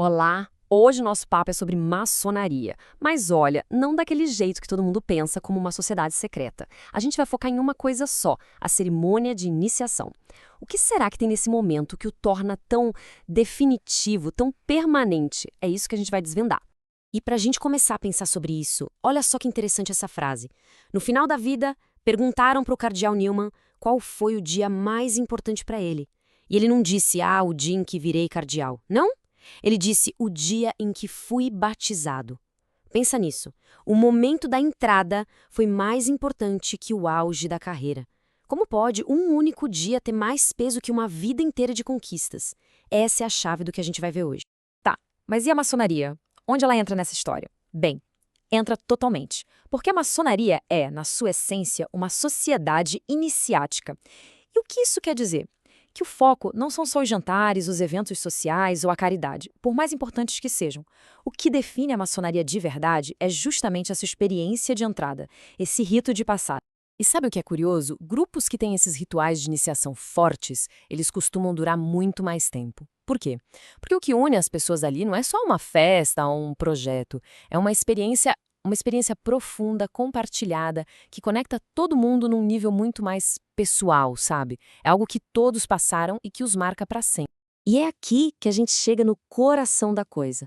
Olá! Hoje o nosso papo é sobre maçonaria. Mas olha, não daquele jeito que todo mundo pensa como uma sociedade secreta. A gente vai focar em uma coisa só, a cerimônia de iniciação. O que será que tem nesse momento que o torna tão definitivo, tão permanente? É isso que a gente vai desvendar. E para a gente começar a pensar sobre isso, olha só que interessante essa frase. No final da vida, perguntaram para o cardeal Newman qual foi o dia mais importante para ele. E ele não disse, o dia em que virei cardeal. Não? Ele disse o dia em que fui batizado. Pensa nisso. O momento da entrada foi mais importante que o auge da carreira. Como pode um único dia ter mais peso que uma vida inteira de conquistas? Essa é a chave do que a gente vai ver hoje. Tá, mas e a maçonaria? Onde ela entra nessa história? Bem, entra totalmente. Porque a maçonaria é, na sua essência, uma sociedade iniciática. E o que isso quer dizer? Que o foco não são só os jantares, os eventos sociais ou a caridade, por mais importantes que sejam. O que define a maçonaria de verdade é justamente essa experiência de entrada, esse rito de passagem. E sabe o que é curioso? Grupos que têm esses rituais de iniciação fortes, eles costumam durar muito mais tempo. Por quê? Porque o que une as pessoas ali não é só uma festa ou um projeto, é uma experiência profunda, compartilhada, que conecta todo mundo num nível muito mais pessoal, sabe? É algo que todos passaram e que os marca para sempre. E é aqui que a gente chega no coração da coisa.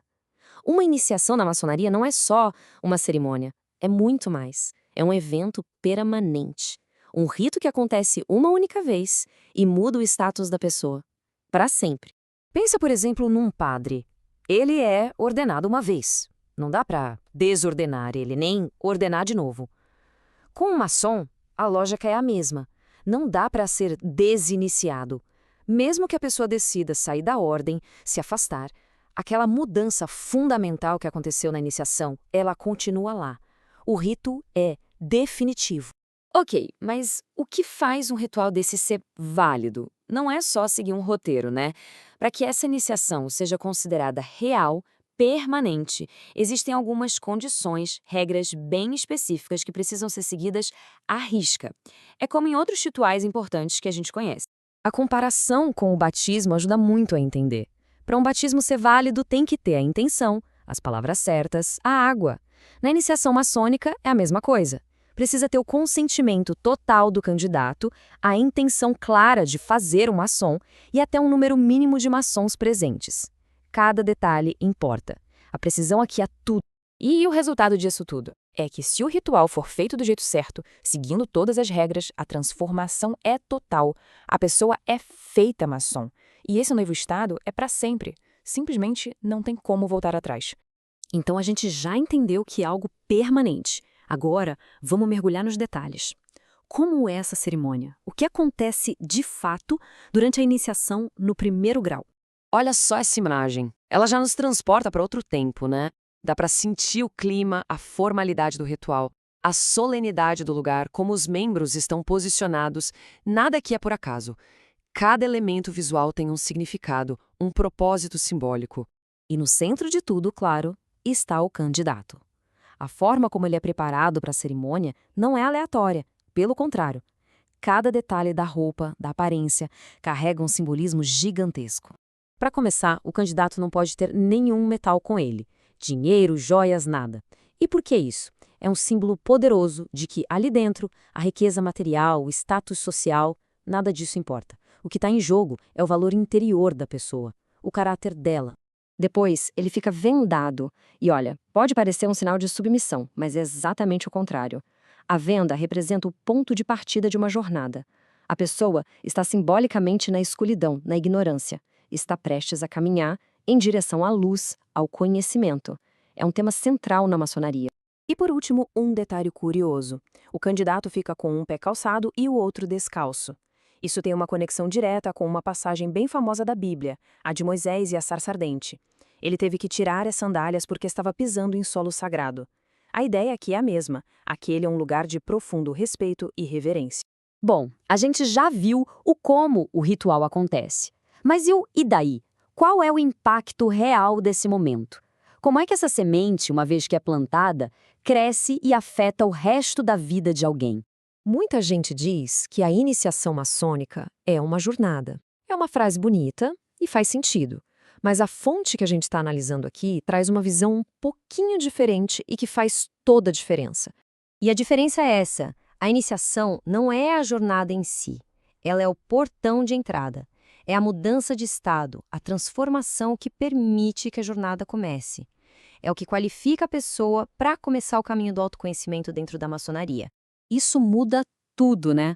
Uma iniciação na maçonaria não é só uma cerimônia, é muito mais. É um evento permanente. Um rito que acontece uma única vez e muda o status da pessoa. Para sempre. Pensa, por exemplo, num padre. Ele é ordenado uma vez. Não dá para desordenar ele, nem ordenar de novo. Com um maçom, a lógica é a mesma. Não dá para ser desiniciado. Mesmo que a pessoa decida sair da ordem, se afastar, aquela mudança fundamental que aconteceu na iniciação, ela continua lá. O rito é definitivo. Ok, mas o que faz um ritual desse ser válido? Não é só seguir um roteiro, né? Para que essa iniciação seja considerada real, permanente, existem algumas condições, regras bem específicas que precisam ser seguidas à risca. É como em outros rituais importantes que a gente conhece. A comparação com o batismo ajuda muito a entender. Para um batismo ser válido, tem que ter a intenção, as palavras certas, a água. Na iniciação maçônica, é a mesma coisa. Precisa ter o consentimento total do candidato, a intenção clara de fazer um maçom e até um número mínimo de maçons presentes. Cada detalhe importa. A precisão aqui é tudo. E o resultado disso tudo é que se o ritual for feito do jeito certo, seguindo todas as regras, a transformação é total. A pessoa é feita maçom. E esse novo estado é para sempre. Simplesmente não tem como voltar atrás. Então a gente já entendeu que é algo permanente. Agora, vamos mergulhar nos detalhes. Como é essa cerimônia? O que acontece de fato durante a iniciação no primeiro grau? Olha só essa imagem. Ela já nos transporta para outro tempo, né? Dá para sentir o clima, a formalidade do ritual, a solenidade do lugar, como os membros estão posicionados. Nada aqui é por acaso. Cada elemento visual tem um significado, um propósito simbólico. E no centro de tudo, claro, está o candidato. A forma como ele é preparado para a cerimônia não é aleatória, pelo contrário. Cada detalhe da roupa, da aparência, carrega um simbolismo gigantesco. Para começar, o candidato não pode ter nenhum metal com ele. Dinheiro, joias, nada. E por que isso? É um símbolo poderoso de que ali dentro, a riqueza material, o status social, nada disso importa. O que está em jogo é o valor interior da pessoa, o caráter dela. Depois, ele fica vendado. E olha, pode parecer um sinal de submissão, mas é exatamente o contrário. A venda representa o ponto de partida de uma jornada. A pessoa está simbolicamente na escuridão, na ignorância. Está prestes a caminhar em direção à luz, ao conhecimento. É um tema central na maçonaria. E por último, um detalhe curioso. O candidato fica com um pé calçado e o outro descalço. Isso tem uma conexão direta com uma passagem bem famosa da Bíblia, a de Moisés e a sarça ardente. Ele teve que tirar as sandálias porque estava pisando em solo sagrado. A ideia aqui é a mesma. Aquele é um lugar de profundo respeito e reverência. Bom, a gente já viu o como o ritual acontece. Mas e daí? Qual é o impacto real desse momento? Como é que essa semente, uma vez que é plantada, cresce e afeta o resto da vida de alguém? Muita gente diz que a iniciação maçônica é uma jornada. É uma frase bonita e faz sentido. Mas a fonte que a gente está analisando aqui traz uma visão um pouquinho diferente e que faz toda a diferença. E a diferença é essa: a iniciação não é a jornada em si, ela é o portão de entrada. É a mudança de estado, a transformação que permite que a jornada comece. É o que qualifica a pessoa para começar o caminho do autoconhecimento dentro da maçonaria. Isso muda tudo, né?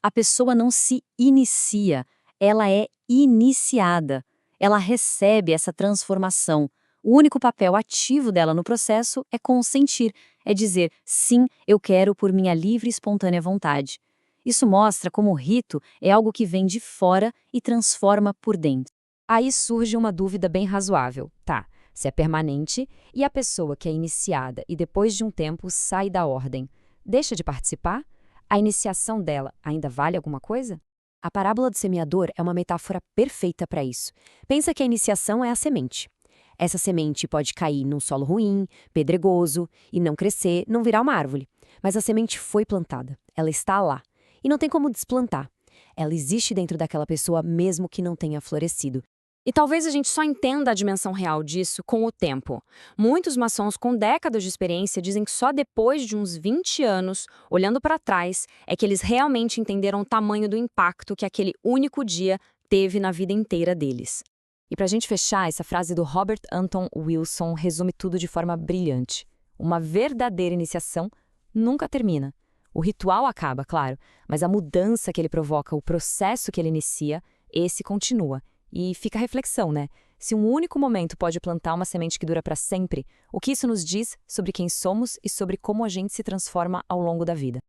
A pessoa não se inicia, ela é iniciada. Ela recebe essa transformação. O único papel ativo dela no processo é consentir, é dizer, sim, eu quero por minha livre e espontânea vontade. Isso mostra como o rito é algo que vem de fora e transforma por dentro. Aí surge uma dúvida bem razoável. Tá, se é permanente e a pessoa que é iniciada e depois de um tempo sai da ordem, deixa de participar? A iniciação dela ainda vale alguma coisa? A parábola do semeador é uma metáfora perfeita para isso. Pensa que a iniciação é a semente. Essa semente pode cair num solo ruim, pedregoso, e não crescer, não virar uma árvore. Mas a semente foi plantada, ela está lá. E não tem como desplantar. Ela existe dentro daquela pessoa mesmo que não tenha florescido. E talvez a gente só entenda a dimensão real disso com o tempo. Muitos maçons com décadas de experiência dizem que só depois de uns 20 anos, olhando para trás, é que eles realmente entenderam o tamanho do impacto que aquele único dia teve na vida inteira deles. E para a gente fechar, essa frase do Robert Anton Wilson resume tudo de forma brilhante. Uma verdadeira iniciação nunca termina. O ritual acaba, claro, mas a mudança que ele provoca, o processo que ele inicia, esse continua. E fica a reflexão, né? Se um único momento pode plantar uma semente que dura para sempre, o que isso nos diz sobre quem somos e sobre como a gente se transforma ao longo da vida?